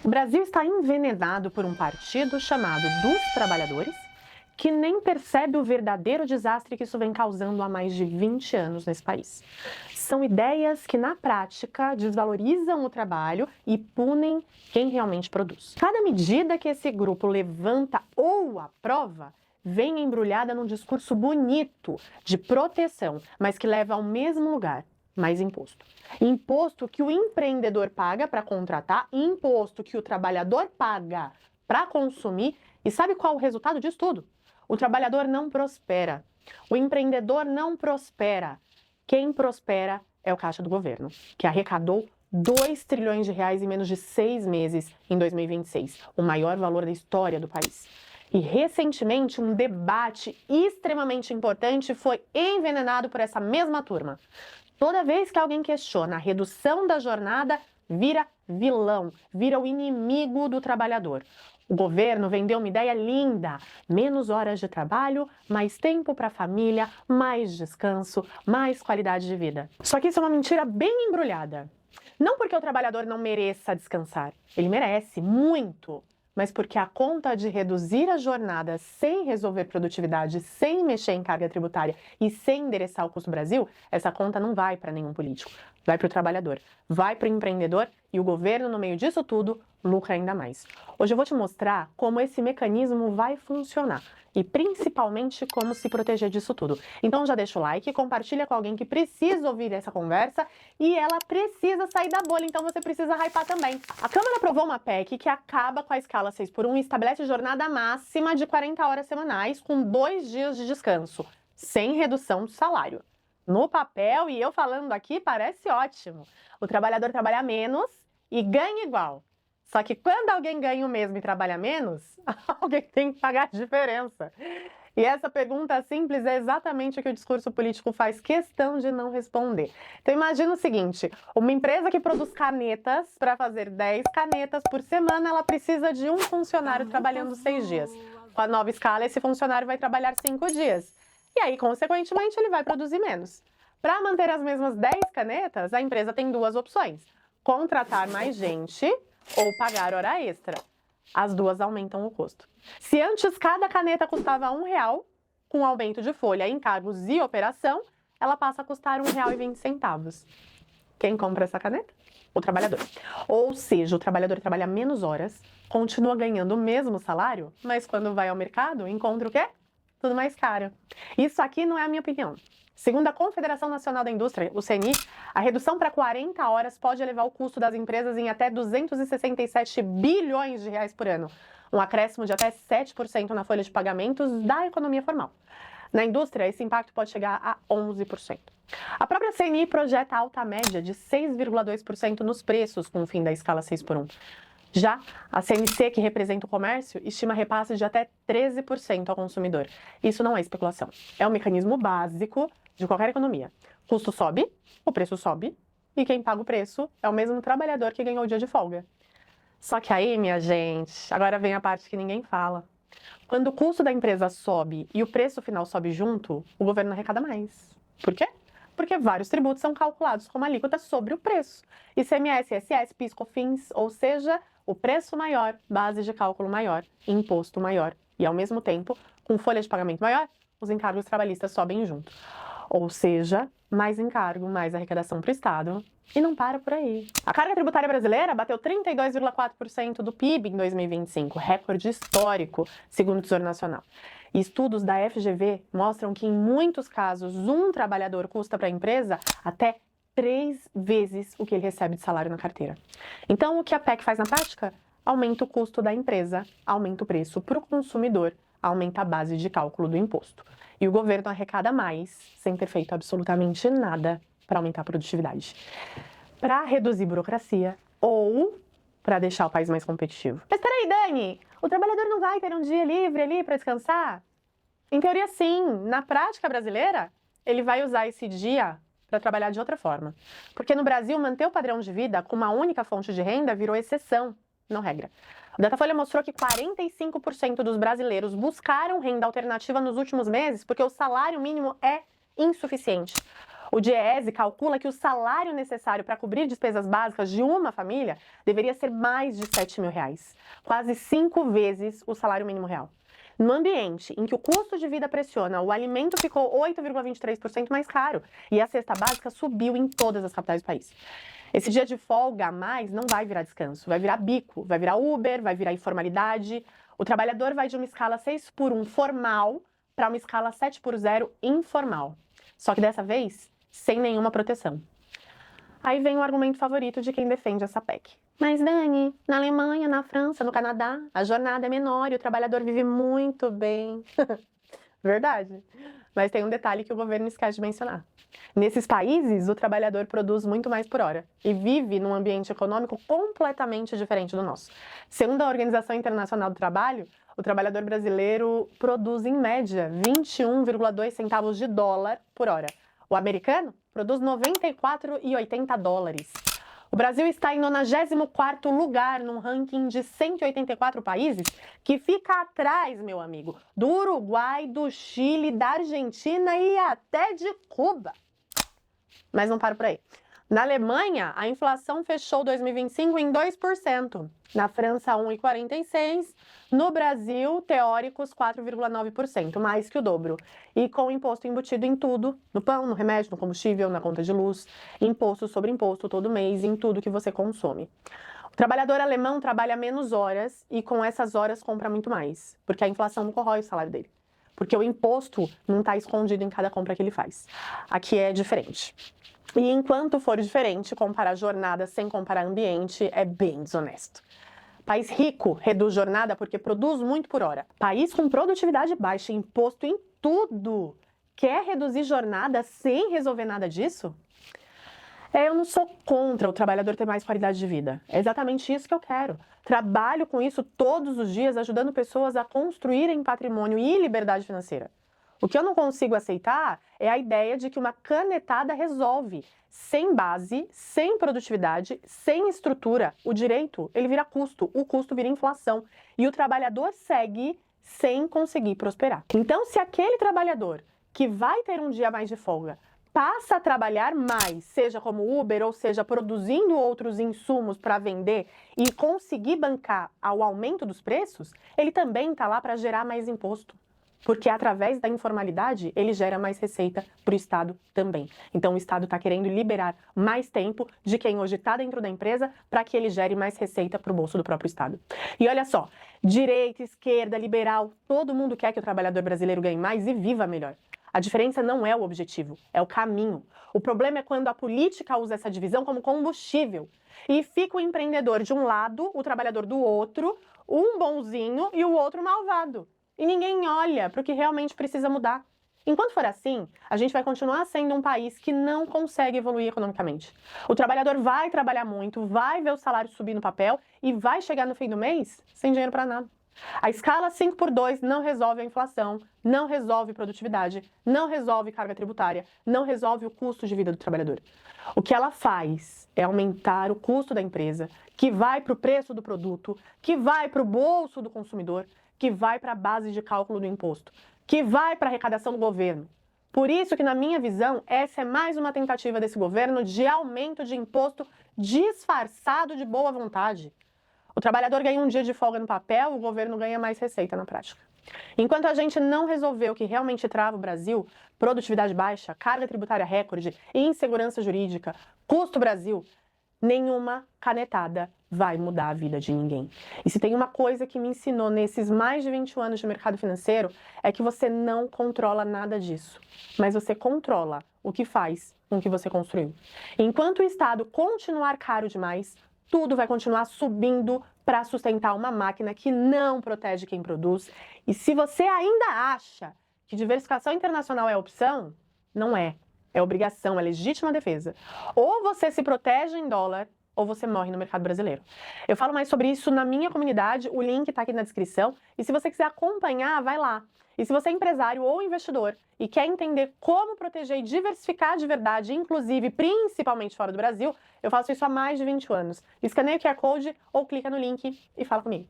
O Brasil está envenenado por um partido chamado dos trabalhadores, que nem percebe o verdadeiro desastre que isso vem causando há mais de 20 anos nesse país. São ideias que, na prática, desvalorizam o trabalho e punem quem realmente produz. Cada medida que esse grupo levanta ou aprova vem embrulhada num discurso bonito de proteção, mas que leva ao mesmo lugar: mais imposto. Imposto que o empreendedor paga para contratar, imposto que o trabalhador paga para consumir. E sabe qual o resultado disso tudo? O trabalhador não prospera. O empreendedor não prospera. Quem prospera é o caixa do governo, que arrecadou 2 trilhões de reais em menos de 6 meses em 2026, o maior valor da história do país. E recentemente um debate extremamente importante foi envenenado por essa mesma turma. Toda vez que alguém questiona a redução da jornada, vira vilão, vira o inimigo do trabalhador. O governo vendeu uma ideia linda: menos horas de trabalho, mais tempo para a família, mais descanso, mais qualidade de vida. Só que isso é uma mentira bem embrulhada. Não porque o trabalhador não mereça descansar, ele merece muito, mas porque a conta de reduzir a jornada sem resolver produtividade, sem mexer em carga tributária e sem endereçar o custo Brasil, essa conta não vai para nenhum político, vai para o trabalhador, vai para o empreendedor, e o governo, no meio disso tudo, lucra ainda mais. Hoje eu vou te mostrar como esse mecanismo vai funcionar e principalmente como se proteger disso tudo. Então já deixa o like, compartilha com alguém que precisa ouvir essa conversa e ela precisa sair da bolha, então você precisa hypar também. A Câmara aprovou uma PEC que acaba com a escala 6x1 e estabelece jornada máxima de 40 horas semanais com 2 dias de descanso, sem redução do salário. No papel, e eu falando aqui, parece ótimo. O trabalhador trabalha menos e ganha igual. Só que quando alguém ganha o mesmo e trabalha menos, alguém tem que pagar a diferença. E essa pergunta simples é exatamente o que o discurso político faz questão de não responder. Então imagina o seguinte: uma empresa que produz canetas, para fazer 10 canetas por semana, ela precisa de um funcionário trabalhando 6 dias. Com a nova escala, esse funcionário vai trabalhar 5 dias. E aí, consequentemente, ele vai produzir menos. Para manter as mesmas 10 canetas, a empresa tem 2 opções: contratar mais gente ou pagar hora extra. As duas aumentam o custo. Se antes cada caneta custava R$1, com aumento de folha, encargos e operação, ela passa a custar R$1,20. Quem compra essa caneta? O trabalhador. Ou seja, o trabalhador trabalha menos horas, continua ganhando o mesmo salário, mas quando vai ao mercado, encontra o quê? Tudo mais caro. Isso aqui não é a minha opinião. Segundo a Confederação Nacional da Indústria, o CNI, a redução para 40 horas pode elevar o custo das empresas em até 267 bilhões de reais por ano, um acréscimo de até 7% na folha de pagamentos da economia formal. Na indústria, esse impacto pode chegar a 11%. A própria CNI projeta alta média de 6,2% nos preços com o fim da escala 6x1. Já a CNC, que representa o comércio, estima repasses de até 13% ao consumidor. Isso não é especulação, é um mecanismo básico de qualquer economia. Custo sobe, o preço sobe, e quem paga o preço é o mesmo trabalhador que ganhou o dia de folga. Só que aí, minha gente, agora vem a parte que ninguém fala. Quando o custo da empresa sobe e o preço final sobe junto, o governo arrecada mais. Por quê? Porque vários tributos são calculados como alíquota sobre o preço. ICMS, ISS, PIS, COFINS, ou seja, o preço maior, base de cálculo maior, imposto maior. E ao mesmo tempo, com folha de pagamento maior, os encargos trabalhistas sobem junto. Ou seja, mais encargo, mais arrecadação para o Estado. E não para por aí. A carga tributária brasileira bateu 32,4% do PIB em 2025, recorde histórico, segundo o Tesouro Nacional. E estudos da FGV mostram que, em muitos casos, um trabalhador custa para a empresa até 3 vezes o que ele recebe de salário na carteira. Então, o que a PEC faz na prática? Aumenta o custo da empresa, aumenta o preço para o consumidor, aumenta a base de cálculo do imposto. E o governo arrecada mais, sem ter feito absolutamente nada para aumentar a produtividade, para reduzir burocracia ou para deixar o país mais competitivo. Mas peraí, Dani, o trabalhador não vai ter um dia livre ali para descansar? Em teoria, sim. Na prática brasileira, ele vai usar esse dia para trabalhar de outra forma. Porque no Brasil, manter o padrão de vida com uma única fonte de renda virou exceção, não regra. O Datafolha mostrou que 45% dos brasileiros buscaram renda alternativa nos últimos meses porque o salário mínimo é insuficiente. O DIEESE calcula que o salário necessário para cobrir despesas básicas de uma família deveria ser mais de R$7.000, quase 5 vezes o salário mínimo real. No ambiente em que o custo de vida pressiona, o alimento ficou 8,23% mais caro e a cesta básica subiu em todas as capitais do país. Esse dia de folga a mais não vai virar descanso, vai virar bico, vai virar Uber, vai virar informalidade. O trabalhador vai de uma escala 6x1 formal para uma escala 7x0 informal. Só que dessa vez, sem nenhuma proteção. Aí vem o argumento favorito de quem defende essa PEC. Mas, Dani, na Alemanha, na França, no Canadá, a jornada é menor e o trabalhador vive muito bem. Verdade. Mas tem um detalhe que o governo esquece de mencionar. Nesses países, o trabalhador produz muito mais por hora e vive num ambiente econômico completamente diferente do nosso. Segundo a Organização Internacional do Trabalho, o trabalhador brasileiro produz, em média, 21,2 centavos de dólar por hora. O americano produz 94,80 dólares. O Brasil está em 94º lugar num ranking de 184 países que fica atrás, meu amigo, do Uruguai, do Chile, da Argentina e até de Cuba. Mas não paro por aí. Na Alemanha, a inflação fechou 2025 em 2%. Na França, 1,46%. No Brasil, teóricos, 4,9%, mais que o dobro. E com imposto embutido em tudo, no pão, no remédio, no combustível, na conta de luz, imposto sobre imposto todo mês, em tudo que você consome. O trabalhador alemão trabalha menos horas e com essas horas compra muito mais, porque a inflação não corrói o salário dele. Porque o imposto não está escondido em cada compra que ele faz. Aqui é diferente. E enquanto for diferente, comparar jornada sem comparar ambiente é bem desonesto. País rico reduz jornada porque produz muito por hora. País com produtividade baixa e imposto em tudo quer reduzir jornada sem resolver nada disso? Eu não sou contra o trabalhador ter mais qualidade de vida. É exatamente isso que eu quero. Trabalho com isso todos os dias, ajudando pessoas a construírem patrimônio e liberdade financeira. O que eu não consigo aceitar é a ideia de que uma canetada resolve. Sem base, sem produtividade, sem estrutura, o direito, ele vira custo, o custo vira inflação e o trabalhador segue sem conseguir prosperar. Então, se aquele trabalhador que vai ter um dia mais de folga passa a trabalhar mais, seja como Uber ou seja produzindo outros insumos para vender e conseguir bancar ao aumento dos preços, ele também está lá para gerar mais imposto. Porque através da informalidade, ele gera mais receita para o Estado também. Então o Estado está querendo liberar mais tempo de quem hoje está dentro da empresa para que ele gere mais receita para o bolso do próprio Estado. E olha só, direita, esquerda, liberal, todo mundo quer que o trabalhador brasileiro ganhe mais e viva melhor. A diferença não é o objetivo, é o caminho. O problema é quando a política usa essa divisão como combustível. E fica o empreendedor de um lado, o trabalhador do outro, um bonzinho e o outro malvado. E ninguém olha para o que realmente precisa mudar. Enquanto for assim, a gente vai continuar sendo um país que não consegue evoluir economicamente. O trabalhador vai trabalhar muito, vai ver o salário subir no papel e vai chegar no fim do mês sem dinheiro para nada. A escala 5x2 não resolve a inflação, não resolve produtividade, não resolve carga tributária, não resolve o custo de vida do trabalhador. O que ela faz é aumentar o custo da empresa, que vai para o preço do produto, que vai para o bolso do consumidor, que vai para a base de cálculo do imposto, que vai para a arrecadação do governo. Por isso que, na minha visão, essa é mais uma tentativa desse governo de aumento de imposto disfarçado de boa vontade. O trabalhador ganha um dia de folga no papel, o governo ganha mais receita na prática. Enquanto a gente não resolver o que realmente trava o Brasil, produtividade baixa, carga tributária recorde, insegurança jurídica, custo Brasil, nenhuma canetada vai mudar a vida de ninguém. E se tem uma coisa que me ensinou nesses mais de 20 anos de mercado financeiro, é que você não controla nada disso, mas você controla o que faz com o que você construiu. Enquanto o Estado continuar caro demais, tudo vai continuar subindo para sustentar uma máquina que não protege quem produz. E se você ainda acha que diversificação internacional é opção, não é. É obrigação, é legítima defesa. Ou você se protege em dólar, ou você morre no mercado brasileiro. Eu falo mais sobre isso na minha comunidade, o link está aqui na descrição. E se você quiser acompanhar, vai lá. E se você é empresário ou investidor e quer entender como proteger e diversificar de verdade, inclusive, principalmente fora do Brasil, eu faço isso há mais de 20 anos. Escaneia o QR Code ou clica no link e fala comigo.